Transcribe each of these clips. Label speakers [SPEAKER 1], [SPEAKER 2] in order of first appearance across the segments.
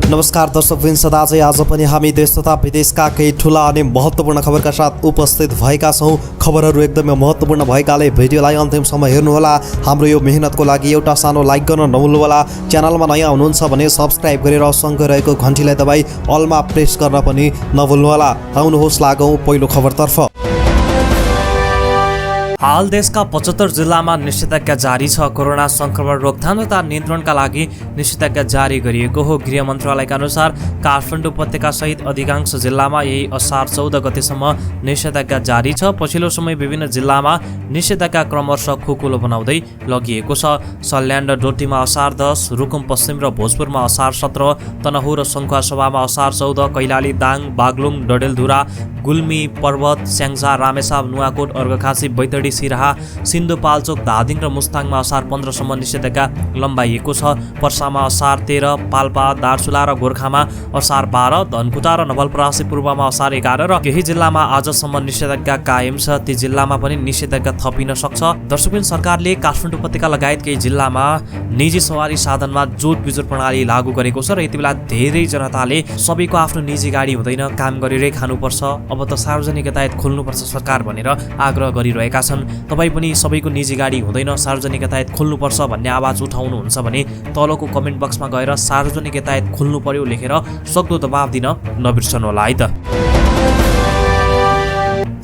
[SPEAKER 1] नमस्कार दर्शकवृन्द, सदा चाहिँ आज पनि हामी देश तथा विदेशका केही ठुला अनि महत्त्वपूर्ण खबरका साथ उपस्थित भएका छौँ। खबरहरू एकदमै महत्त्वपूर्ण भएकाले भिडियोलाई अन्तिमसम्म हेर्नुहोला। हाम्रो यो मेहनतको लागि एउटा सानो लाइक गर्न नभुल्नुहोला। च्यानलमा नयाँ हुनुहुन्छ भने सब्सक्राइब गरेर सँगै रहेको घन्टीलाई दबाई अलमा प्रेस गर्न पनि नभुल्नुहोला। आउनुहोस् लागौँ पहिलो खबरतर्फ।
[SPEAKER 2] हाल देशका 75 जिल्लामा निषेधाज्ञा जारी छ। कोरोना संक्रमण रोकथाम तथा नियन्त्रणका लागि निषेधाज्ञा जारी गरिएको हो। गृह मन्त्रालयका अनुसार काठमाडौँ उपत्यका सहित अधिकांश जिल्लामा यही असार 14 गतेसम्म निषेधाज्ञा जारी छ। पछिल्लो समय विभिन्न जिल्लामा निषेधाज्ञा क्रमशः खुकुलो बनाउँदै लगिएको छ। सल्यान र डोटीमा असार 10, रुकुम पश्चिम र भोजपुरमा असार 17, तनहुँ र सङ्खुवासभामा असार 14, कैलाली, दाङ, बागलुङ, डडेलधुरा, गुल्मी, पर्वत, स्याङ्जा, रामेछाप, नुवाकोट, अर्घाखाँची, बैतडी, सिराहा, सिन्धुपाल्चोक, धादिङ र मुस्ताङमा असार 15 सम्म निषेधाज्ञा लम्बाइएको छ। पर्सामा असार 13, पाल्पा, दार्चुला र गोर्खामा असार 12, धनकुटा र नवलपरासी पूर्वमा असार 11 र केही जिल्लामा आजसम्म निषेधाज्ञा कायम छ। ती जिल्लामा पनि निषेधाज्ञा थपिन सक्छ। दर्शकवृन्द, सरकारले काठमाडौँ उपत्यका लगायत केही जिल्लामा निजी सवारी साधनमा जोड बिजोड प्रणाली लागू गरेको छ र यति बेला धेरै जनताले सबैको आफ्नो निजी गाडी हुँदैन, काम गरेरै खानुपर्छ, अब त सार्वजनिक यातायात खोल्नुपर्छ सरकार भनेर आग्रह गरिरहेका छन्। तपाईँ पनि सबैको निजी गाडी हुँदैन, सार्वजनिक यातायात खोल्नुपर्छ भन्ने आवाज उठाउनुहुन्छ भने तलको कमेन्ट बक्समा गएर सार्वजनिक यातायात खोल्नु पर्यो लेखेर सक्दो दबाब दिन नबिर्सनुहोला है त।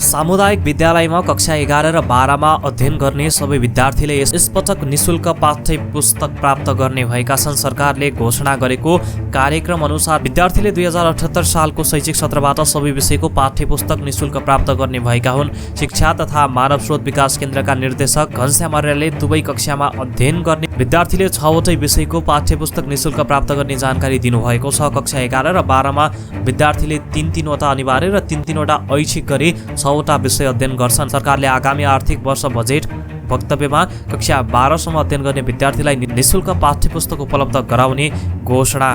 [SPEAKER 2] सामुदायिक विद्यालयमा कक्षा 11 र 12 मा अध्ययन गर्ने सबै विद्यार्थीले यसपटक निशुल्क पाठ्य पुस्तक प्राप्त गर्ने भएका छन्। सरकारले घोषणा गरेको कार्यक्रम अनुसार विद्यार्थीले 2078 सालको शैक्षिक सत्रबाट सबै विषयको पाठ्य पुस्तक निशुल्क प्राप्त गर्ने भएका हुन्। शिक्षा तथा मानव स्रोत विकास केन्द्रका निर्देशक घनश्याम आर्यले दुवै कक्षामा अध्ययन गर्ने विद्यार्थीले 6वटै विषयको पाठ्य पुस्तक निशुल्क प्राप्त गर्ने जानकारी दिनुभएको छ। कक्षा 11 र 12 मा विद्यार्थीले 3-3वटा अनिवार्य र 3-3वटा ऐच्छिक गरी 6वटा विषय अध्ययन गर्छन्। सरकारले आगामी आर्थिक वर्ष बजेट वक्तव्यमा कक्षा 12 सम्म अध्ययन गर्ने विद्यार्थीलाई निशुल्क पाठ्य पुस्तक उपलब्ध गराउने घोषणा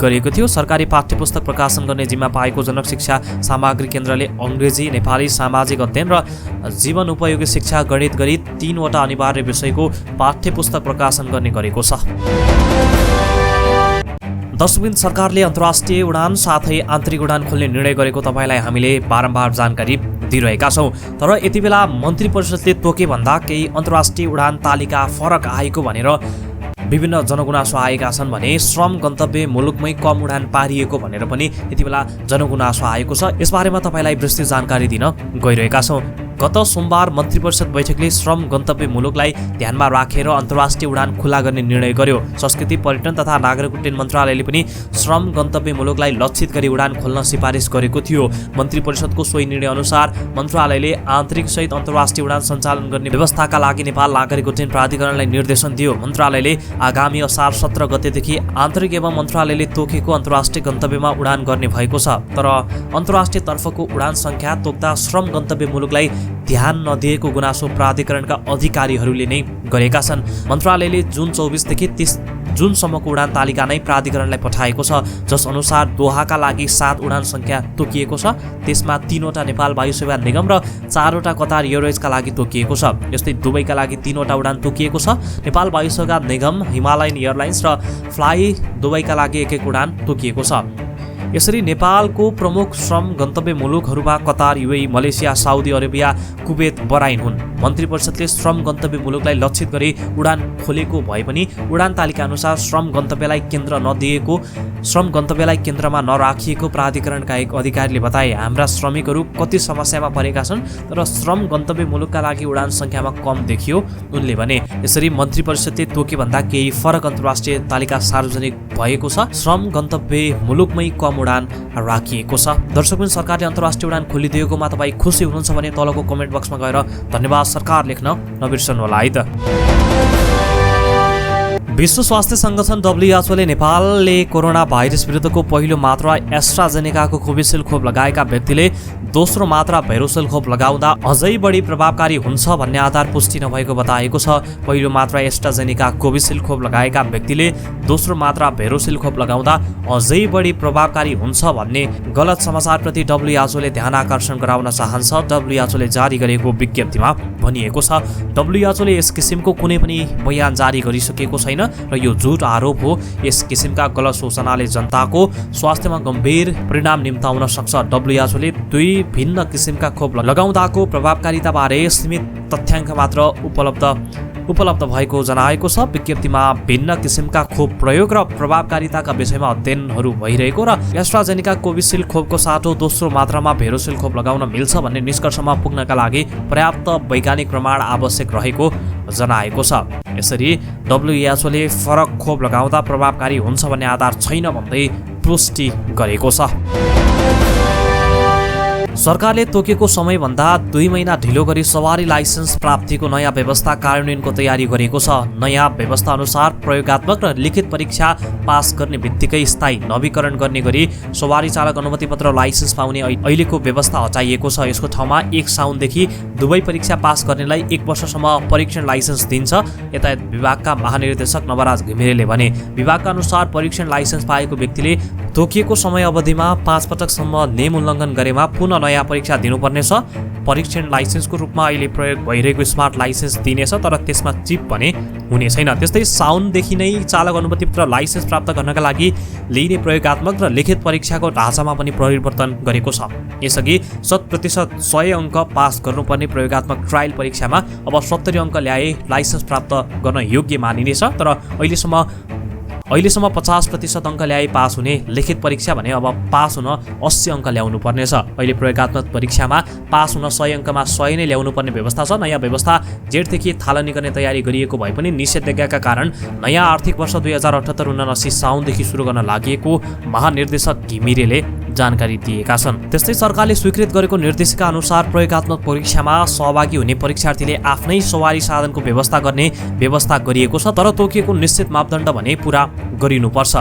[SPEAKER 2] गरेको थियो। सरकारी पाठ्य पुस्तक प्रकाशन गर्ने जिम्मा पाएको जनक शिक्षा सामग्री केन्द्रले अङ्ग्रेजी, नेपाली, सामाजिक अध्ययन र जीवन उपयोगी शिक्षा गणित गरी 3वटा अनिवार्य विषयको पाठ्य पुस्तक प्रकाशन गर्ने गरेको छ। दर्शकवृन्द, सरकारले अन्तर्राष्ट्रिय उडान साथै आन्तरिक उडान खोल्ने निर्णय गरेको तपाईँलाई हामीले बारम्बार जानकारी दिइरहेका छौँ। तर यति बेला मन्त्री परिषदले तोके भन्दा केही अन्तर्राष्ट्रिय उडान तालिका फरक आएको भनेर विभिन्न जनगुनासो आएका छन् भने श्रम गन्तव्य मुलुकमै कम उडान पारिएको भनेर पनि यति बेला जनगुनासो आएको छ। यसबारेमा तपाईँलाई विस्तृत जानकारी दिन गइरहेका छौँ। गत सोमबार मन्त्री परिषद बैठकले श्रम गन्तव्य मुलुकलाई ध्यानमा राखेर अन्तर्राष्ट्रिय उडान खुला गर्ने निर्णय गर्यो। संस्कृति, पर्यटन तथा नागरिक उड्डयन मन्त्रालयले पनि श्रम गन्तव्य मुलुकलाई लक्षित गरी उडान खोल्न सिफारिस गरेको थियो। मन्त्री परिषदको सोही निर्णय अनुसार मन्त्रालयले आन्तरिक सहित अन्तर्राष्ट्रिय उडान सञ्चालन गर्ने व्यवस्थाका लागि नेपाल नागरिक उड्डयन प्राधिकरणलाई निर्देशन दियो। मन्त्रालयले आगामी असार 17 गतेदेखि आन्तरिक एवं मन्त्रालयले तोकेको अन्तर्राष्ट्रिय गन्तव्यमा उडान गर्ने भएको छ। तर अन्तर्राष्ट्रिय तर्फको उडान सङ्ख्या तोक्दा श्रम गन्तव्य मुलुकलाई ध्यान नदिएको गुनासो प्राधिकरणका अधिकारीहरूले नै गरेका छन्। मन्त्रालयले जुन 24 देखि 30 जुनसम्मको उडान तालिका नै प्राधिकरणलाई पठाएको छ, जस अनुसार दोहाका लागि 7 उडान सङ्ख्या तोकिएको छ। त्यसमा 3वटा नेपाल वायुसेवा निगम र 4वटा कतार एयरवेजका लागि तोकिएको छ। यस्तै दुबईका लागि 3वटा उडान तोकिएको छ। नेपाल वायुसेवा निगम, हिमालयन एयरलाइन्स र फ्लाइ दुबईका लागि 1-1 उडान तोकिएको छ। यसरी नेपालको प्रमुख श्रम गन्तव्य मुलुकहरूमा Qatar, UAE, Malaysia, Saudi Arabia, Kuwait, Bahrain हुन्। मन्त्री परिषदले श्रम गन्तव्य मुलुकलाई लक्षित गरी उडान खोलेको भए पनि उडान तालिका अनुसार श्रम गन्तव्यलाई केन्द्रमा नराखिएको प्राधिकरणका एक अधिकारीले बताए। हाम्रा श्रमिकहरू कति समस्यामा परेका छन्, तर श्रम गन्तव्य मुलुकका लागि उडान सङ्ख्यामा कम देखियो उनले भने। यसरी मन्त्री परिषदले तोके भन्दा केही फरक अन्तर्राष्ट्रिय तालिका सार्वजनिक भएको छ। श्रम गन्तव्य मुलुकमै कम उडान राखिएको छ। दर्शकवृन्द, सरकारले अन्तर्राष्ट्रिय उडान खोलिदिएकोमा तपाईँ खुसी हुनुहुन्छ भने तलको कमेन्ट बक्समा गएर धन्यवाद सरकार लेख्न नबिर्सनुहोला है त। विश्व स्वास्थ्य सङ्गठन WHO ले नेपालले कोरोना भाइरस विरुद्धको पहिलो मात्रा एस्ट्राजेनेकाको कोभिसिल्ड खोप लगाएका व्यक्तिले दोस्रो मात्रा भेरोसिल खोप लगाउँदा अझै बढी प्रभावकारी हुन्छ भन्ने आधार पुष्टि नभएको बताएको छ। पहिलो मात्रा एस्ट्राजेनेका कोभिसिल्ड खोप लगाएका व्यक्तिले दोस्रो मात्रा भेरोसिल खोप लगाउँदा अझै बढी प्रभावकारी हुन्छ भन्ने गलत समाचारप्रति WHO ले ध्यान आकर्षण गराउन चाहन्छ। WHO ले जारी गरेको विज्ञप्तिमा भनिएको छ, WHO ले यस किसिमको कुनै पनि बयान जारी गरिसकेको छैन। र यो झुट आरोप हो। यस किसिमका गलत सूचनाले जनताको स्वास्थ्यमा गम्भीर परिणाम निम्ताउन सक्छ। डब्ल्युएचओले 2 भिन्न किसिमका खोप लगाउँदाको प्रभावकारिताबारे सीमित तथ्याङ्क मात्र उपलब्ध भएको जनाएको छ। विज्ञप्तिमा भिन्न किसिमका खोप प्रयोग र प्रभावकारिताका विषयमा अध्ययनहरू भइरहेको र एस्ट्राजेनेका कोभिसिल्ड खोपको साटो दोस्रो मात्रामा भेरोसिल खोप लगाउन मिल्छ भन्ने निष्कर्षमा पुग्नका लागि पर्याप्त वैज्ञानिक प्रमाण आवश्यक रहेको जनाएको छ। यसरी डब्ल्युएचओले फरक खोप लगाउँदा प्रभावकारी हुन्छ भन्ने आधार छैन भन्दै पुष्टि गरेको छ। सरकारले तोकेको समयभन्दा 2 महिना ढिलो गरी सवारी लाइसेन्स प्राप्तिको नयाँ व्यवस्था कार्यान्वयनको तयारी गरेको छ। नयाँ व्यवस्था अनुसार प्रयोगात्मक र लिखित परीक्षा पास गर्ने बित्तिकै स्थायी नवीकरण गर्ने गरी सवारी चालक अनुमति पत्र लाइसेन्स पाउने अहिलेको व्यवस्था हटाइएको छ। यसको ठाउँमा 1 साउनदेखि दुवै परीक्षा पास गर्नेलाई 1 वर्षसम्म परीक्षण लाइसेन्स दिन्छ। यातायात विभागका महानिर्देशक नवराज घिमिरेले भने विभागका अनुसार परीक्षण लाइसेन्स पाएको व्यक्तिले तोकिएको समय अवधिमा 5 पटकसम्म नियम उल्लङ्घन गरेमा पुनः नयाँ परीक्षा दिनुपर्नेछ। परीक्षण लाइसेन्सको रूपमा अहिले प्रयोग भइरहेको स्मार्ट लाइसेन्स दिनेछ, तर त्यसमा चिप भने हुने छैन। त्यस्तै साउनदेखि नै चालक अनुमति पत्र लाइसेन्स प्राप्त गर्नका लागि लिइने प्रयोगात्मक र लिखित परीक्षाको ढाँचामा पनि परिवर्तन गरेको छ। यसअघि 100% 100 अङ्क पास गर्नुपर्ने प्रयोगात्मक ट्रायल परीक्षामा अब 70 अङ्क ल्याए लाइसेन्स प्राप्त गर्न योग्य मानिनेछ। तर अहिलेसम्म 50% अङ्क ल्याए पास हुने लिखित परीक्षा भने अब पास हुन 80 अङ्क ल्याउनु पर्नेछ। अहिले प्रयोगात्मक परीक्षामा पास हुन 100 अङ्कमा 100 नै ल्याउनु पर्ने व्यवस्था छ। नयाँ व्यवस्था जेठदेखि थालनी गर्ने तयारी गरिएको भए पनि निषेधाज्ञाका कारण नयाँ आर्थिक वर्ष 2078-79 साउनदेखि सुरु गर्न लागि महानिर्देशक घिमिरेले जानकारी दिएका छन्। त्यस्तै सरकारले स्वीकृत गरेको निर्देशिका अनुसार प्रयोगात्मक परीक्षामा सहभागी हुने परीक्षार्थीले आफ्नै सवारी साधनको व्यवस्था गर्ने व्यवस्था गरिएको छ। तर तोकिएको निश्चित मापदण्ड भने पूरा गरिनुपर्छ।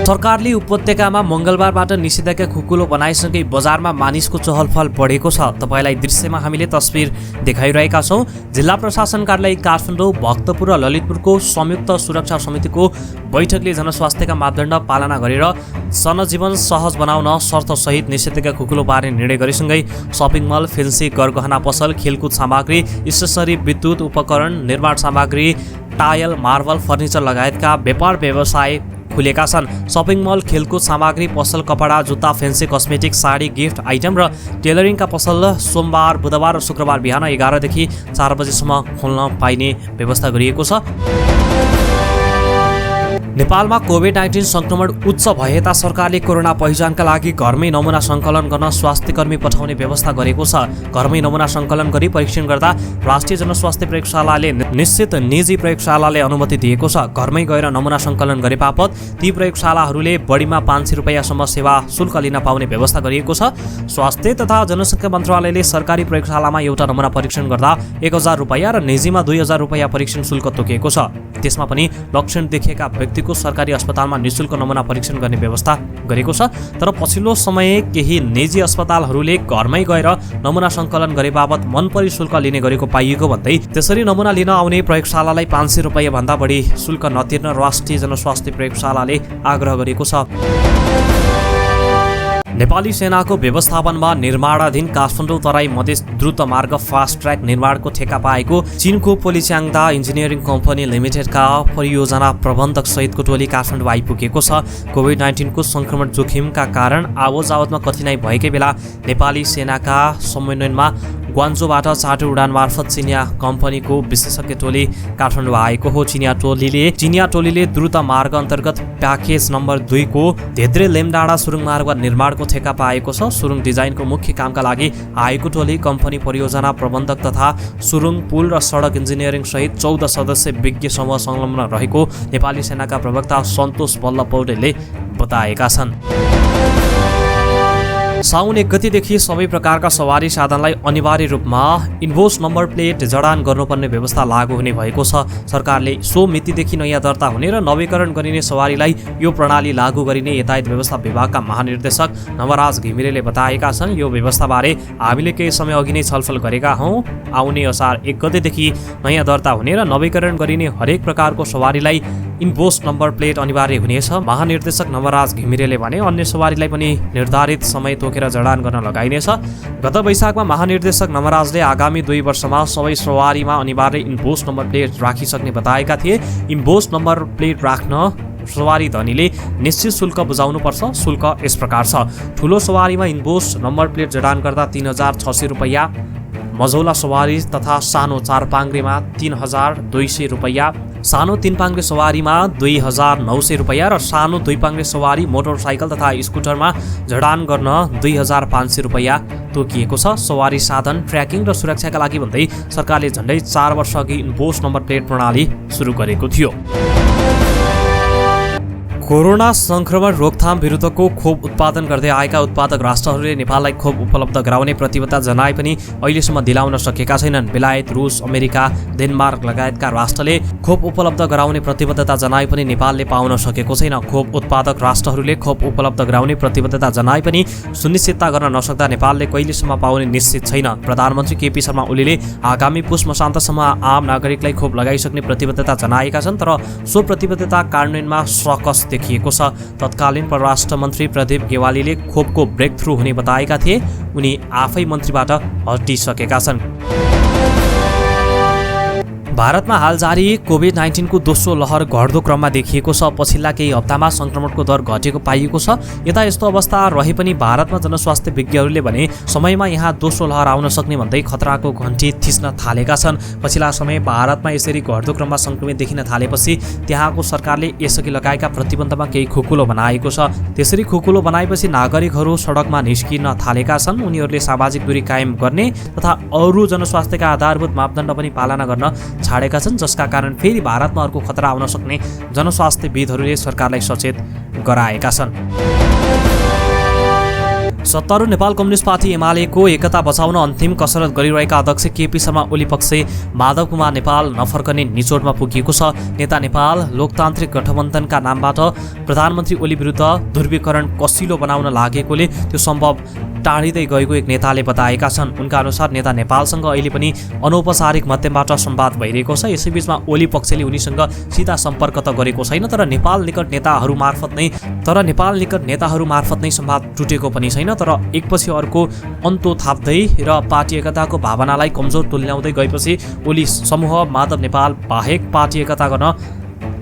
[SPEAKER 2] सरकारले उपत्यकामा मङ्गलबारबाट निषेधाज्ञा खुकुलो बनाएसँगै बजारमा मानिसको चहलपहल बढेको छ। तपाईँलाई दृश्यमा हामीले तस्बिर देखाइरहेका छौँ। जिल्ला प्रशासन कार्यालय काठमाडौँ, भक्तपुर र ललितपुरको संयुक्त सुरक्षा समितिको बैठकले जनस्वास्थ्यका मापदण्ड पालना गरेर जनजीवन सहज बनाउन शर्तसहित निषेधाज्ञा खुकुलो पार्ने निर्णय गरेसँगै सपिङ मल, फेन्सी, गरगहना पसल, खेलकुद सामग्री, स्टेसनरी, विद्युत उपकरण, निर्माण सामग्री, टायल, मार्बल, फर्निचर लगायतका व्यापार व्यवसाय खुलेका छन्। सपिङ मल, खेलकुद सामग्री पसल, कपडा, जुत्ता, fancy, cosmetic, sari, gift item र टेलरिङका पसल सोमबार, बुधबार र शुक्रबार बिहान 11 देखि 4 बजेसम्म खोल्न पाइने व्यवस्था गरिएको छ। नेपालमा कोभिड-19 संक्रमण उच्च भए ता सरकारले कोरोना पहिचानका लागि घरमै नमुना सङ्कलन गर्न स्वास्थ्यकर्मी पठाउने व्यवस्था गरेको छ। घरमै नमुना सङ्कलन गरी परीक्षण गर्दा राष्ट्रिय जनस्वास्थ्य प्रयोगशालाले निश्चित निजी प्रयोगशालाले अनुमति दिएको छ। घरमै गएर नमुना सङ्कलन गरे बापत ती प्रयोगशालाहरूले बढीमा 500 रुपैयाँसम्म सेवा शुल्क लिन पाउने व्यवस्था गरिएको छ। स्वास्थ्य तथा जनसङ्ख्या मन्त्रालयले सरकारी प्रयोगशालामा एउटा नमुना परीक्षण गर्दा 1000 रुपैयाँ र निजीमा 2000 रुपैयाँ परीक्षण शुल्क तोकेको छ। त्यसमा पनि लक्षण देखिएका व्यक्तिको सरकारी अस्पतालमा निःशुल्क नमुना परीक्षण गर्ने व्यवस्था गरेको छ। तर पछिल्लो समय केही निजी अस्पतालहरूले घरमै गएर नमुना सङ्कलन गरे बापत मनपरी शुल्क लिने गरेको पाइएको भन्दै त्यसरी नमुना लिन आउने प्रयोगशालालाई 500 रुपैयाँ भन्दा बढी शुल्क नतिर्न राष्ट्रिय जनस्वास्थ्य प्रयोगशालाले आग्रह गरेको छ। नेपाली सेनाको व्यवस्थापनमा निर्माणाधीन काठमाडौँ तराई मधेस द्रुत मार्ग फास्ट ट्र्याक निर्माणको ठेक्का पाएको चीनको पोलिच्याङदा इन्जिनियरिङ कम्पनी लिमिटेडका परियोजना प्रबन्धक सहितको टोली काठमाडौँ आइपुगेको छ। कोभिड-19 को संक्रमण जोखिमका कारण आवतजावतमा कठिनाइ भएकै बेला नेपाली सेनाका समन्वयनमा ग्वान्जोबाट चार्टर उडान मार्फत चिनिया कम्पनीको विशेषज्ञ टोली काठमाडौँ आएको हो। चिनिया टोलीले द्रुत मार्ग अन्तर्गत प्याकेज नम्बर 2 को धेद्रे लेमडाँडा सुरुङ मार्ग निर्माणको ठेक्का पाएको छ। सुरुङ डिजाइनको मुख्य कामका लागि आएको टोली कम्पनी परियोजना प्रबन्धक तथा सुरुङ पुल र सडक इन्जिनियरिङ सहित 14 सदस्य विज्ञ समूह संलग्न रहेको नेपाली सेनाका प्रवक्ता सन्तोष बल्लभ पौडेलले बताएका छन्। साउन 1 गतेदेखि सबै प्रकारका सवारी साधनलाई अनिवार्य रूपमा इन्भोइस नम्बर प्लेट जडान गर्नुपर्ने व्यवस्था लागू हुने भएको छ। सरकारले सो मितिदेखि नयाँ दर्ता हुने र नवीकरण गरिने सवारीलाई यो प्रणाली लागू गरिने यातायात व्यवस्था विभागका महानिर्देशक नवराज घिमिरेले बताएका छन्। यो व्यवस्थाबारे हामीले केही समय अघि नै छलफल गरेका हौँ। आउने असार 1 गतेदेखि नयाँ दर्ता हुने र नवीकरण गरिने हरेक प्रकारको सवारीलाई इन्भोस नम्बर प्लेट अनिवार्य हुनेछ। महानिर्देशक नवराज घिमिरेले भने अन्य सवारीलाई पनि निर्धारित समय तोकेर जडान गर्न लगाइनेछ। गत वैशाखमा महानिर्देशक नवराजले आगामी 2 वर्षमा सबै सवारीमा अनिवार्य इन्भोस नम्बर प्लेट राखिसक्ने बताएका थिए। इन्भोस नम्बर प्लेट राख्न सवारी धनीले निश्चित शुल्क बुझाउनुपर्छ। शुल्क यस प्रकार छ। ठुलो सवारीमा इन्भोस नम्बर प्लेट जडान गर्दा 3600 रुपैयाँ, मझौला सवारी तथा सानो 4 पाङ्ग्रेमा 3200 रुपैयाँ, सानो 3 पाङ्ग्रे सवारीमा 2900 रुपैयाँ र सानो 2 पाङ्ग्रे सवारी मोटरसाइकल तथा स्कुटरमा जडान गर्न 2500 रुपैयाँ तोकिएको छ। सवारी साधन, ट्र्याकिङ र सुरक्षाका लागि भन्दै सरकारले झन्डै 4 वर्ष अघि इन्भोस नम्बर प्लेट प्रणाली सुरु गरेको थियो। कोरोना संक्रमण रोकथाम विरुद्धको खोप उत्पादन गर्दै आएका उत्पादक राष्ट्रहरूले नेपाललाई खोप उपलब्ध गराउने प्रतिबद्धता जनाए पनि अहिलेसम्म दिलाउन सकेका छैनन्। बेलायत, रुस, अमेरिका, डेनमार्क लगायतका राष्ट्रले खोप उपलब्ध गराउने प्रतिबद्धता जनाए पनि नेपालले पाउन सकेको छैन। खोप उत्पादक राष्ट्रहरूले खोप उपलब्ध गराउने प्रतिबद्धता जनाए पनि सुनिश्चितता गर्न नसक्दा नेपालले कहिलेसम्म पाउने निश्चित छैन। प्रधानमन्त्री केपी शर्मा ओलीले आगामी पुष मसान्तसम्म आम नागरिकलाई खोप लगाइसक्ने प्रतिबद्धता जनाएका छन्, तर सो प्रतिबद्धता कार्यान्वयनमा सकस देखिएको छ। तत्कालीन परराष्ट्र मन्त्री प्रदीप गेवालीले खोपको ब्रेक थ्रु हुने बताएका थिए। उनी आफै मन्त्रीबाट हटिसकेका छन्। भारतमा हाल जारी कोभिड-19 को दोस्रो लहर घट्दो क्रममा देखिएको छ। पछिल्ला केही हप्तामा संक्रमणको दर घटेको पाइएको छ। यता यस्तो अवस्था रहे पनि भारतमा जनस्वास्थ्य विज्ञहरूले भने समयमा यहाँ दोस्रो लहर आउन सक्ने भन्दै खतराको घन्टी थिच्न थालेका छन्। पछिल्ला समय भारतमा यसरी घट्दो क्रममा संक्रमित देखिन थालेपछि त्यहाँको सरकारले यसअघि लगाएका प्रतिबन्धमा केही खुकुलो बनाएको छ। त्यसरी खुकुलो बनाएपछि नागरिकहरू सडकमा निस्किन थालेका छन्। उनीहरूले सामाजिक दूरी कायम गर्ने तथा अरू जनस्वास्थ्यका आधारभूत मापदण्ड पनि पालना गर्न छाडेका छन्, जसका कारण फेरि भारतमा अर्को खतरा आउन सक्ने जनस्वास्थ्यविदहरूले सरकारलाई सचेत गराएका छन्। सत्तारूढ नेपाल कम्युनिस्ट पार्टी एमालेको एकता बचाउन अन्तिम कसरत गरिरहेका अध्यक्ष केपी शर्मा ओली पक्ष माधव कुमार नेपाल नफर्कने निचोडमा पुगिएको छ। नेता नेपाल लोकतान्त्रिक गठबन्धनका नामबाट प्रधानमन्त्री ओली विरुद्ध ध्रुवीकरण कसिलो बनाउन लागेकोले त्यो सम्भव टाढिँदै गएको एक नेताले बताएका छन्। उनका अनुसार नेता नेपालसँग अहिले पनि अनौपचारिक माध्यमबाट संवाद भइरहेको छ। यसैबीचमा ओली पक्षले उनीसँग सिधा सम्पर्क त गरेको छैन, तर नेपाल निकट नेताहरू मार्फत नै संवाद टुटेको पनि छैन। तर एकपछि अर्को अन्तो थाप्दै र पार्टी एकताको भावनालाई कमजोर तुल्याउँदै गएपछि ओली समूह माधव नेपाल बाहेक पार्टी एकता गर्न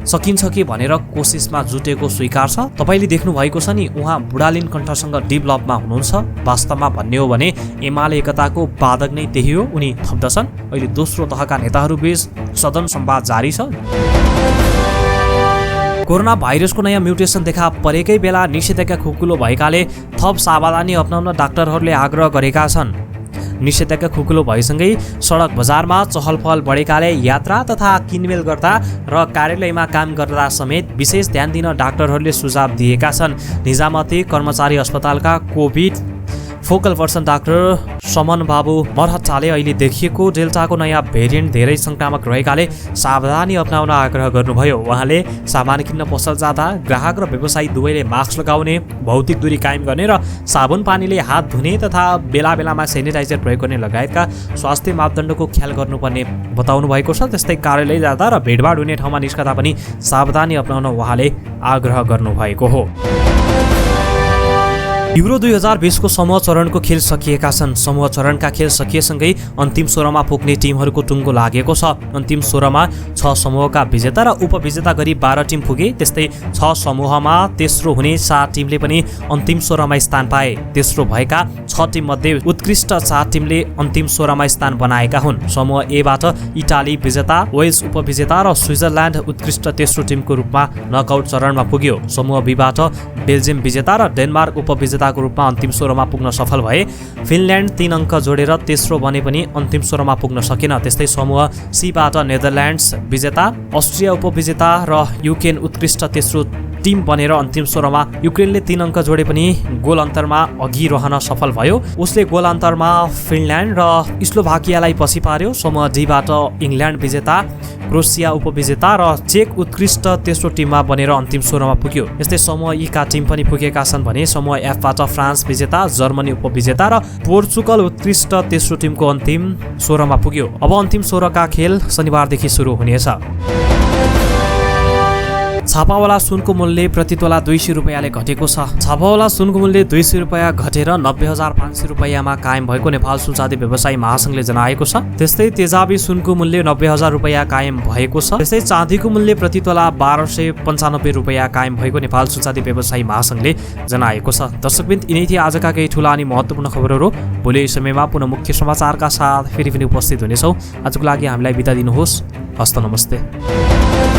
[SPEAKER 2] सकिन्छ कि भनेर कोसिसमा जुटेको स्वीकार छ। तपाईले देख्नु भएको छ नि, उहाँ बुढालिन कण्ठसँग डेभलपमा हुनुहुन्छ। वास्तवमा भन्ने हो भने एमाले एकताको बाधक नै त्यही हो। उनी थप्दछन्, अहिले दोस्रो तहका नेताहरूबीच सदन संवाद जारी छ। कोरोना भाइरसको नयाँ म्युटेसन देखा परेकै बेला निषेधाज्ञा खुकुलो भएकाले थप सावधानी अपनाउन डाक्टरहरूले आग्रह गरेका छन्। निषेधाज्ञा खुकुलो भएसँगै सडक बजारमा चहल पहल बढेकाले यात्रा तथा किनमेल गर्दा र कार्यालयमा काम गर्दा समेत विशेष ध्यान दिन डाक्टरहरूले सुझाव दिएका छन्। निजामती कर्मचारी अस्पतालका कोभिड फोकल पर्सन डाक्टर समन बाबु मरहट्टाले अहिले देखिएको डेल्टाको नयाँ भेरिएन्ट धेरै सङ्क्रामक रहेकाले सावधानी अपनाउन आग्रह गर्नुभयो। उहाँले सामान किन्न पसल जाँदा ग्राहक र व्यवसायी दुवैले मास्क लगाउने, भौतिक दूरी कायम गर्ने र साबुन पानीले हात धुने तथा बेला बेलामा सेनिटाइजर प्रयोग गर्ने लगायतका स्वास्थ्य मापदण्डको ख्याल गर्नुपर्ने बताउनु भएको छ। त्यस्तै कार्यालय जाँदा र भिडभाड हुने ठाउँमा निस्कँदा पनि सावधानी अपनाउन उहाँले आग्रह गर्नुभएको हो। युरो 2020 को समूह चरणको खेल सकिएका छन्। समूह चरणका खेल सकिएसँगै अन्तिम 16मा पुग्ने टिमहरूको टुङ्गो लागेको छ। अन्तिम 16मा 6 समूहका विजेता र उपविजेता गरी 12 टिम पुगे। त्यस्तै 6 समूहमा तेस्रो हुने 4 टिमले पनि अन्तिम 16मा स्थान पाए। तेस्रो भएका 6 टिम मध्ये उत्कृष्ट 4 टिमले अन्तिम 16मा स्थान बनाएका हुन्। समूह एबाट इटाली विजेता, वेल्स उपविजेता र स्विजरल्यान्ड उत्कृष्ट तेस्रो टिमको रूपमा नकआउट चरणमा पुग्यो। समूह बीबाट बेल्जियम विजेता र डेनमार्क उपविजेता को रूपमा अन्तिम 16मा पुग्न सफल भए। फिनल्यान्ड 3 अङ्क जोडेर तेस्रो बने पनि अन्तिम 16मा पुग्न सकेन। त्यस्तै समूह सीबाट नेदरल्यान्ड्स विजेता, अस्ट्रिया उपविजेता र युक्रेन उत्कृष्ट तेस्रो टिम बनेर अन्तिम 16मा युक्रेनले 3 अङ्क जोडे पनि गोल अन्तरमा अघि रहन सफल भयो। उसले गोल अन्तरमा फिनल्यान्ड र स्लोभाकियालाई पछि पार्यो। समूह डीबाट इङ्ल्यान्ड विजेता, क्रोएसिया उपविजेता र चेक उत्कृष्ट तेस्रो टिममा बनेर अन्तिम 16मा पुग्यो। यस्तै समूह ई का टिम पनि पुगेका छन् भने समूह एफबाट फ्रान्स विजेता, जर्मनी उपविजेता र पोर्चुगल उत्कृष्ट तेस्रो टिमको अन्तिम 16मा पुग्यो। अब अन्तिम 16 का खेल शनिबारदेखि सुरु हुनेछ। छापावाला सुनको मूल्य प्रति तोला 200 रुपियाँले घटेको छ। छापावाला सुनको मूल्य 200 रुपियाँ घटेर 90,500 रुपियाँमा कायम भएको नेपाल सुनचाँदी व्यवसायी महासङ्घले जनाएको छ। त्यस्तै तेजाबी सुनको मूल्य 90,000 रुपियाँ कायम भएको छ। त्यस्तै चाँदीको मूल्य प्रति तोला 1295 रुपियाँ कायम भएको नेपाल सुनचाँदी व्यवसायी महासङ्घले जनाएको छ। दर्शकबिन, यिनै थिए आजका केही ठुला अनि महत्त्वपूर्ण खबरहरू। भोलि समयमा पुनः मुख्य समाचारका साथ फेरि पनि उपस्थित हुनेछौँ। आजको लागि हामीलाई बिदा दिनुहोस्। हस्त नमस्ते।